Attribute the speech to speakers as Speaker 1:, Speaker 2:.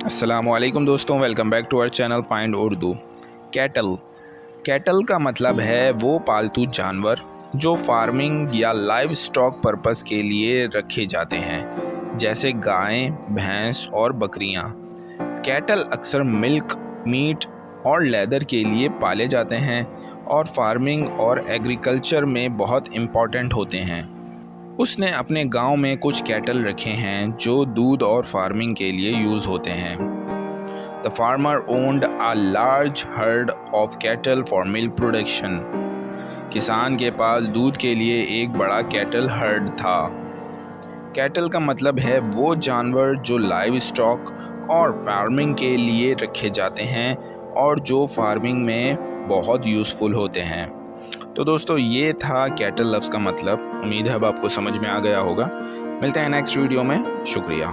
Speaker 1: अस्सलामुअलैकुम दोस्तों, welcome back to our channel find Urdu. Cattle cattle का मतलब है वो पालतू जानवर जो फार्मिंग या लाइव स्टॉक पर्पस के लिए रखे जाते हैं, जैसे गायें, भैंस और बकरियां। कैटल अक्सर मिल्क, मीट और लेदर के लिए पाले जाते हैं और फार्मिंग और एग्रीकल्चर में बहुत इम्पॉर्टेंट होते हैं। उसने अपने गांव में कुछ कैटल रखे हैं जो दूध और फार्मिंग के लिए यूज़ होते हैं। The farmer owned a large heard of cattle for milk production. किसान के पास दूध के लिए एक बड़ा कैटल हर्ड था। कैटल का मतलब है वो जानवर जो लाइव स्टॉक और फार्मिंग के लिए रखे जाते हैं और जो फार्मिंग में बहुत यूज़फुल होते हैं। तो दोस्तों, ये था कैटल लफ्ज़ का मतलब। उम्मीद है अब आपको समझ में आ गया होगा। मिलते हैं नेक्स्ट वीडियो में। शुक्रिया।